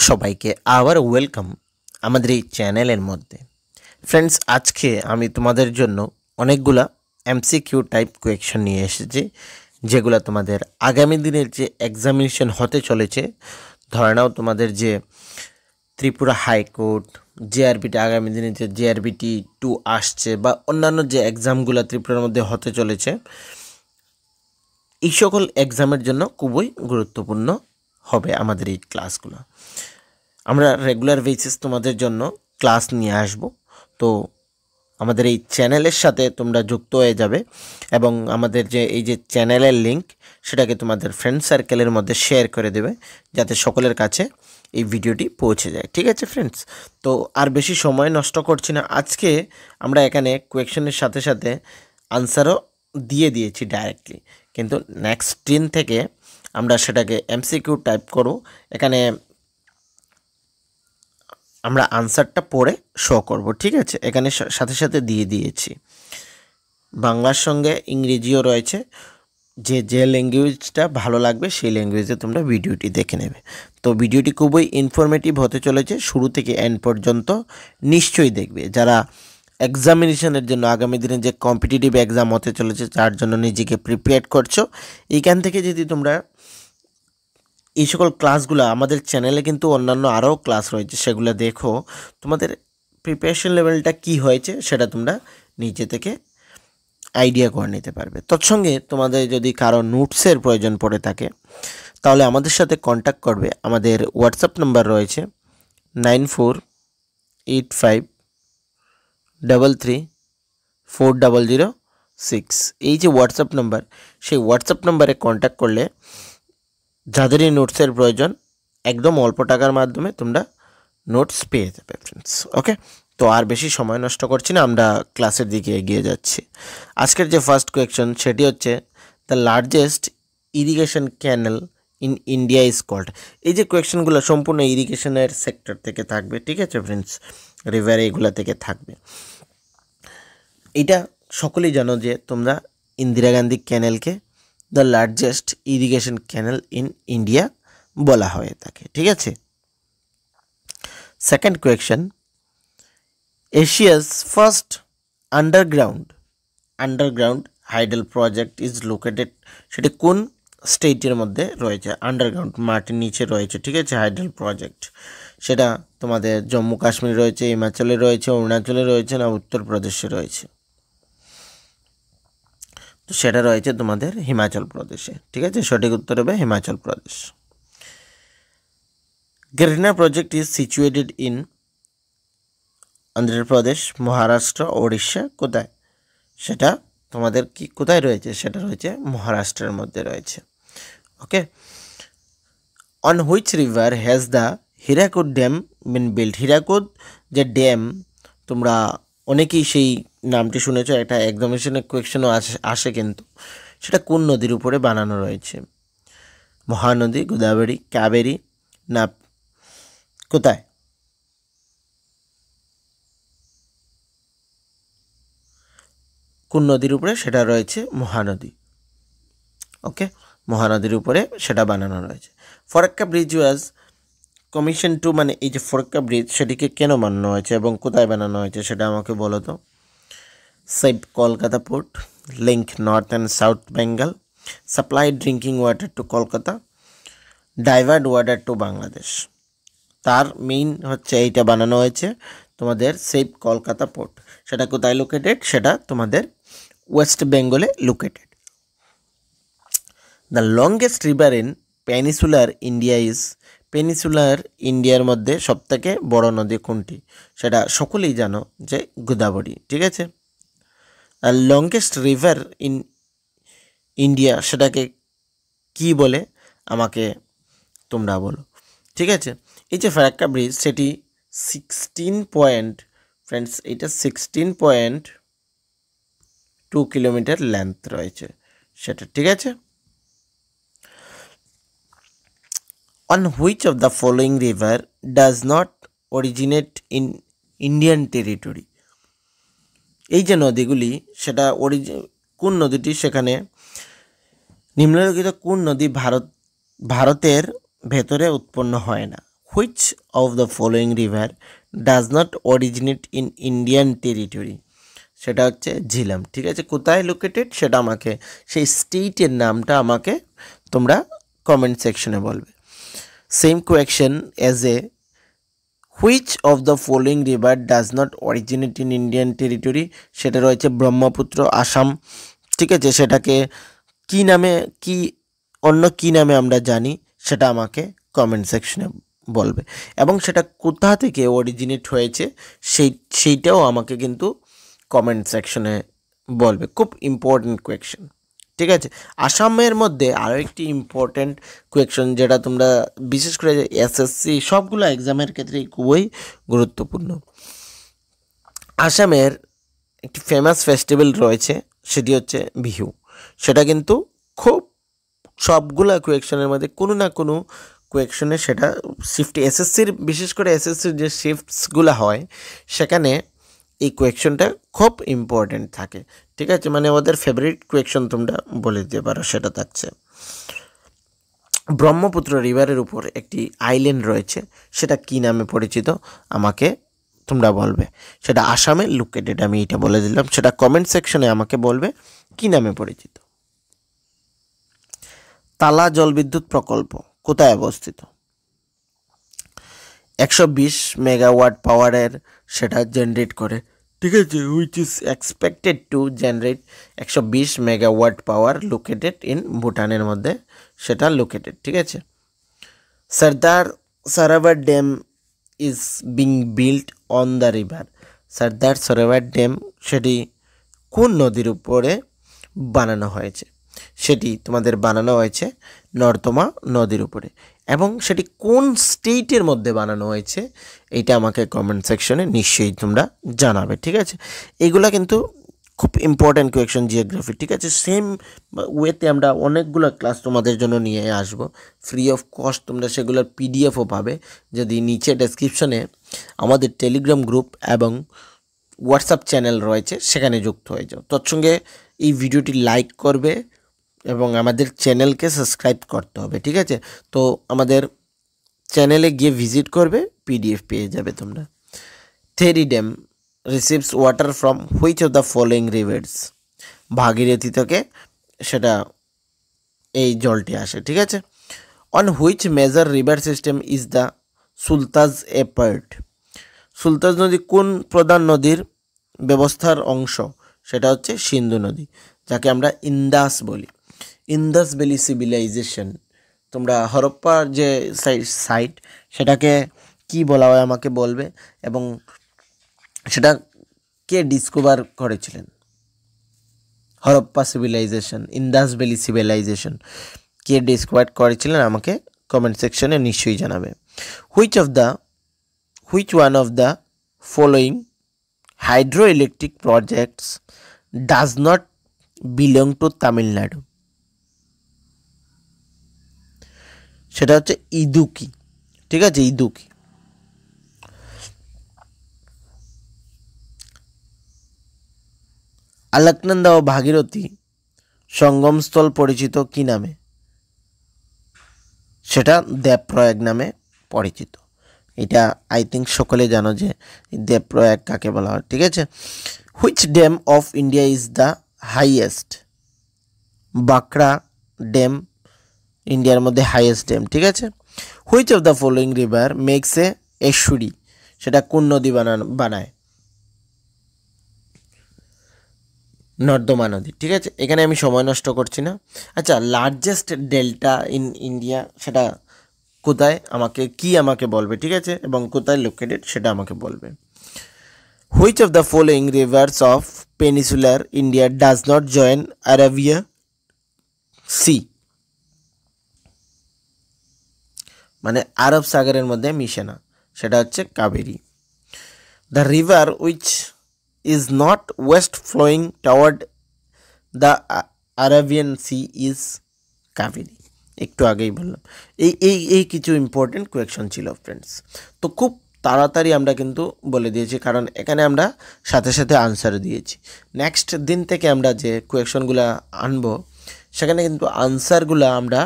সবাইকে আবার ওয়েলকাম আমাদের এই চ্যানেলের মধ্যে। ফ্রেন্ডস, আজকে আমি তোমাদের জন্য অনেকগুলা এমসিকিউ টাইপ কোয়েকশন নিয়ে এসেছি, যেগুলো তোমাদের আগামী দিনের যে এক্সামিনেশন হতে চলেছে, ধরে নাও তোমাদের যে ত্রিপুরা হাইকোর্ট, জেআরবিটি, আগামী দিনে যে জেআরবিটি 2 আসছে, বা অন্যান্য যে এক্সামগুলো ত্রিপুরার মধ্যে হতে চলেছে, এই সকল এক্সামের জন্য খুবই গুরুত্বপূর্ণ হবে আমাদের এই ক্লাসগুলো। আমরা রেগুলার বেসিস তোমাদের জন্য ক্লাস নিয়ে আসব। তো আমাদের এই চ্যানেলের সাথে তোমরা যুক্ত হয়ে যাবে এবং আমাদের যে এই যে চ্যানেলের লিংক, সেটাকে তোমাদের ফ্রেন্ড সার্কেলের মধ্যে শেয়ার করে দেবে, যাতে সকলের কাছে এই ভিডিওটি পৌঁছে যায়। ঠিক আছে ফ্রেন্ডস? তো আর বেশি সময় নষ্ট করছি না। আজকে আমরা এখানে কোয়েকশনের সাথে সাথে আনসারও দিয়ে দিয়েছি ডাইরেক্টলি, কিন্তু নেক্সট দিন থেকে আমরা সেটাকে এমসিকিউ টাইপ করব। এখানে আমরা আনসারটা পড়ে শো করব। ঠিক আছে? এখানে সাথে সাথে দিয়ে দিয়েছি, বাংলার সঙ্গে ইংরেজিও রয়েছে। যে ল্যাঙ্গুয়েজটা ভালো লাগবে সেই ল্যাঙ্গুয়েজে তোমরা ভিডিওটি দেখে নেবে। তো ভিডিওটি খুবই ইনফরমেটিভ হতে চলেছে, শুরু থেকে এন্ড পর্যন্ত নিশ্চয়ই দেখবে। যারা এক্সামিনেশনের জন্য আগামী দিনে যে কম্পিটিটিভ এক্সাম হতে চলেছে, যার জন্য নিজেকে প্রিপেয়ার করছো, এইখান থেকে যদি তোমরা এই সকল ক্লাসগুলো, আমাদের চ্যানেলে কিন্তু অন্যান্য আরও ক্লাস রয়েছে, সেগুলো দেখো, তোমাদের প্রিপারেশন লেভেলটা কি হয়েছে সেটা তোমরা নিজে থেকে আইডিয়া করে নিতে পারবে। তৎসঙ্গে তোমাদের যদি কারো নোটসের প্রয়োজন পড়ে থাকে, তাহলে আমাদের সাথে কন্ট্যাক্ট করবে। আমাদের হোয়াটসঅ্যাপ নাম্বার রয়েছে 9485334006। এই যে হোয়াটসঅ্যাপ নাম্বার, সেই হোয়াটসঅ্যাপ নাম্বারে কন্ট্যাক্ট করলে যাদেরই নোটসের প্রয়োজন, একদম অল্প টাকার মাধ্যমে তোমরা নোটস পেয়ে যাবে ফ্রেন্ডস। ওকে, তো আর বেশি সময় নষ্ট করছি না, আমরা ক্লাসের দিকে এগিয়ে যাচ্ছি। আজকের যে ফার্স্ট কোয়েকশন, সেটি হচ্ছে the largest irrigation canal in India is called. এই যে কোয়েকশনগুলো সম্পূর্ণ ইরিগেশনের সেক্টর থেকে থাকবে। ঠিক আছে ফ্রেন্ডস? রিভার এইগুলো থেকে থাকবে। এটা সকলেই জানো যে তোমরা ইন্দিরা গান্ধী ক্যানেলকে the largest irrigation canal in India বলা হয়ে থাকে। ঠিক আছে? Second question, Asia's first underground hydel project is located. সেটি কোন স্টেটের মধ্যে রয়েছে? আন্ডারগ্রাউন্ড, মাটির নিচে রয়েছে। ঠিক আছে? হাইডেল প্রজেক্ট সেটা তোমাদের জম্মু কাশ্মীর রয়েছে, হিমাচলে রয়েছে, অরুণাচলে রয়েছে, না উত্তরপ্রদেশে রয়েছে? তো সেটা রয়েছে তোমাদের হিমাচল প্রদেশে। ঠিক আছে? সঠিক উত্তর হবে Himachal Pradesh. Girna project is situated in Andhra Pradesh, Maharashtra, Odisha. কোথায়? সেটা তোমাদের কি কোথায় রয়েছে? সেটা রয়েছে মহারাষ্ট্রের মধ্যে রয়েছে। Okay, on which river has the Hirakud dam been build? Hirakud যে ড্যাম, তোমরা অনেকেই সেই নামটি শুনেছ, একটা এক্সামিনেশনের কোয়েকশনও আসে, কিন্তু সেটা কোন নদীর উপরে বানানো রয়েছে? মহানদী, গোদাবরী, কাবেরী, না কোথায়? কোন নদীর উপরে? সেটা রয়েছে মহানদী। ওকে, মহানদীর উপরে সেটা বানানো রয়েছে। Farakka bridge was commission to, মানে এই যে ফরাক্কা ব্রিজ, সেটিকে কেন বানানো হয়েছে এবং কোথায় বানানো হয়েছে সেটা আমাকে বলো তো। Save Kolkata port, link north and south Bengal, supply drinking water to Kolkata, divert water to Bangladesh. তার মেইন হচ্ছে এইটা বানানো হয়েছে তোমাদের সেভ কলকাতা পোর্ট। সেটা কোথায় লোকেটেড? সেটা তোমাদের ওয়েস্ট বেঙ্গলে located. The longest river in peninsular India is, peninsular ইন্ডিয়ার মধ্যে সবথেকে বড় নদী কোনটি? সেটা সকলেই জানো যে গোদাবরী। ঠিক আছে? আর লংগেস্ট রিভার ইন ইন্ডিয়া সেটাকে কি বলে আমাকে তোমরা বলো। ঠিক আছে? এই যে ফারাক্কা ব্রিজ, সেটি 16.2 কিলোমিটার লেন্থ রয়েছে সেটা। ঠিক আছে? On which of the following river does not originate in Indian territory? এই যে নদীগুলি, সেটা কোন নদীটি সেখানে নিম্নলিখিত কোন নদী ভারতের ভেতরে উৎপন্ন হয় না? Which of the following river does not originate in Indian territory, সেটা হচ্ছে ঝিলাম। ঠিক আছে, কোথায় লোকেটেড সেটা আমাকে, সেই স্টেটের নামটা আমাকে তোমরা কমেন্ট সেকশনে বলবে। Same question as a which of the following river does not originate in Indian territory, সেটা রয়েছে ব্রহ্মপুত্র, আসাম। ঠিক আছে, সেটাকে কি নামে, কি অন্য কি নামে আমরা জানি সেটা আমাকে কমেন্ট সেকশনে বলবে, এবং সেটা কোথা থেকে অরিজিনেট হয়েছে সেইটাও আমাকে কিন্তু কমেন্ট সেকশনে বলবে। খুব ইম্পর্টেন্ট কোয়েকশন। ঠিক আছে, আসামের মধ্যে আরও একটি ইম্পর্টেন্ট কোয়েকশন, যেটা তোমরা বিশেষ করে এসএসসি সবগুলো এক্সামের ক্ষেত্রেই খুবই গুরুত্বপূর্ণ। আসামের একটি ফেমাস ফেস্টিভ্যাল রয়েছে, সেটি হচ্ছে বিহু। সেটা কিন্তু খুব সবগুলা কোয়েকশনের মধ্যে কোনো না কোনো কোয়েকশনে সেটা শিফট, এসএসসির বিশেষ করে এসএসসির যে শিফটসগুলো হয় সেখানে এই কোয়েকশনটা খুব ইম্পর্টেন্ট থাকে। ঠিক আছে, মানে ওদের ফেভারিট কোয়েকশন তোমরা বলে দিতে পারো। সেটা থাকছে ব্রহ্মপুত্র রিভারের উপর একটি আইল্যান্ড রয়েছে, সেটা কি নামে পরিচিত আমাকে তোমরা বলবে। সেটা আসামে লোকেটেড, আমি এটা বলে দিলাম, সেটা কমেন্ট সেকশনে আমাকে বলবে কি নামে পরিচিত। তালা জলবিদ্যুৎ প্রকল্প কোথায় অবস্থিত? 120 মেগাওয়াট পাওয়ারের সেটা জেনারেট করে। ঠিক আছে, which is expected to generate 120 megawatt power located in ভুটানের মধ্যে সেটা লোকেটেড। ঠিক আছে, Sardar Sarovar dam is being built on the river. Sardar Sarovar dam সেটি কোন নদীর উপরে বানানো হয়েছে? সেটি তোমাদের বানানো হয়েছে নর্দমা নদীর উপরে, এবং সেটি কোন স্টেটের মধ্যে বানানো হয়েছে এইটা আমাকে কমেন্ট সেকশনে নিশ্চয়ই তোমরা জানাবে। ঠিক আছে, এইগুলা কিন্তু খুব ইম্পর্ট্যান্ট কোয়েকশন জিওগ্রাফি। ঠিক আছে, সেম ওয়েতে আমরা অনেকগুলো ক্লাস তোমাদের জন্য নিয়ে আসবো ফ্রি অফ কস্ট। তোমরা সেগুলোর পিডিএফও পাবে যদি নিচে ডেসক্রিপশনে আমাদের টেলিগ্রাম গ্রুপ এবং হোয়াটসঅ্যাপ চ্যানেল রয়েছে সেখানে যুক্ত হয়ে যাও। তৎসঙ্গে এই ভিডিওটি লাইক করবে এবং আমাদের চ্যানেলকে সাবস্ক্রাইব করতে হবে। ঠিক আছে, তো আমাদের চ্যানেলে গিয়ে ভিজিট করবে, পিডিএফ পেয়ে যাবে তোমরা। Tehri dam receives water from which of the following rivers? Bhagirathi থেকে সেটা এই জলটি আসে। ঠিক আছে, on which major river system is the Sutlej a part? Sutlej নদী কোন প্রধান নদীর ব্যবস্থার অংশ? সেটা হচ্ছে সিন্ধু নদী, যাকে আমরা ইন্দাস বলি। ইন্দাস ভ্যালি সিভিলাইজেশন, তোমরা হরপ্পার যে সাইট সেটাকে কি বলা হয় আমাকে বলবে, এবং সেটা কে ডিসকভার করেছিলেন? Harappa civilisation, Indas valley civilisation কে ডিসকভার করেছিলেন আমাকে কমেন্ট সেকশনে নিশ্চয়ই জানাবে। Which one of the following hydroelectric projects does not belong to Tamil Nadu? সেটা হচ্ছে ইদুকি। ঠিক আছে, ইদুকি। আলাকনন্দা ও ভাগীরথী সঙ্গমস্থল পরিচিত কি নামে? সেটা দেবপ্রয়াগ নামে পরিচিত। এটা আই থিঙ্ক সকলে জানো যে দেবপ্রয়াগ কাকে বলা হয়। ঠিক আছে, which dam of India is the highest? বাঁকড়া ড্যাম ইন্ডিয়ার মধ্যে হাইয়েস্ট ড্যাম। ঠিক আছে, which of the following river makes a estuary? সেটা কোন নদী বানায়? নর্দমা নদী। ঠিক আছে, এখানে আমি সময় নষ্ট করছি না। আচ্ছা, লার্জেস্ট ডেল্টা ইন ইন্ডিয়া সেটা কোথায় আমাকে বলবে। ঠিক আছে, এবং কোথায় লোকেটেড সেটা আমাকে বলবে। Which of the following rivers of peninsular India does not join Arabia sea? মানে আরব সাগরের মধ্যে মিশে না, সেটা হচ্ছে Kaveri. The river which is not west flowing toward the Arabian Sea is Kaveri। একটু আগেই বললাম। এই কিছু ইম্পর্টেন্ট কোয়েকশন ছিল ফ্রেন্ডস। তো খুব তাড়াতাড়ি আমরা কিন্তু বলে দিয়েছি, কারণ এখানে আমরা সাথে সাথে আনসার দিয়েছি। নেক্সট দিন থেকে আমরা যে কোয়েকশনগুলো আনবো সেখানে কিন্তু আনসারগুলো আমরা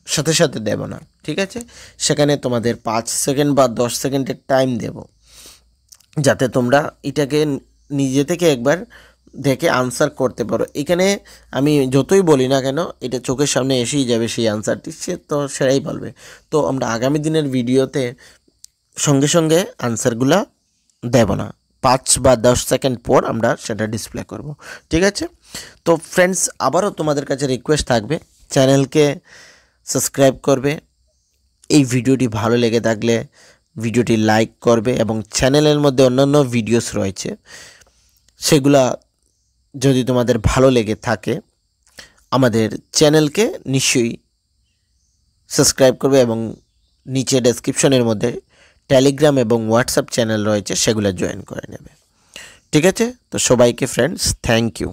সাথে সাথে দেব না। ঠিক ঠিক আছে, সেখানে তোমাদের 5 সেকেন্ড বা 10 সেকেন্ডের টাইম দেব, যাতে তোমরা এটাকে নিজে থেকে একবার দেখে আনসার করতে পারো। এখানে আমি যতই বলি না কেন, এটা চোখের সামনে এসেই যাবে সেই আনসারটি, সে তো সেটাই বলবে। তো আমরা আগামী দিনের ভিডিওতে সঙ্গে সঙ্গে আনসারগুলা দেব না, 5 বা 10 সেকেন্ড পর আমরা সেটা ডিসপ্লে করব। ঠিক আছে, তো ফ্রেন্ডস আবারও তোমাদের কাছে রিকোয়েস্ট থাকবে, চ্যানেলকে সাবস্ক্রাইব করবে, এই ভিডিওটি ভালো লেগে থাকলে ভিডিওটি লাইক করবে, এবং চ্যানেলের মধ্যে অন্যান্য ভিডিওস রয়েছে, সেগুলা যদি তোমাদের ভালো লেগে থাকে আমাদের চ্যানেলকে নিশ্চয়ই সাবস্ক্রাইব করবে, এবং নিচে ডেসক্রিপশনের মধ্যে টেলিগ্রাম এবং হোয়াটসঅ্যাপ চ্যানেল রয়েছে, সেগুলো জয়েন করে নেবে। ঠিক আছে, তো সবাইকে ফ্রেন্ডস থ্যাংক ইউ।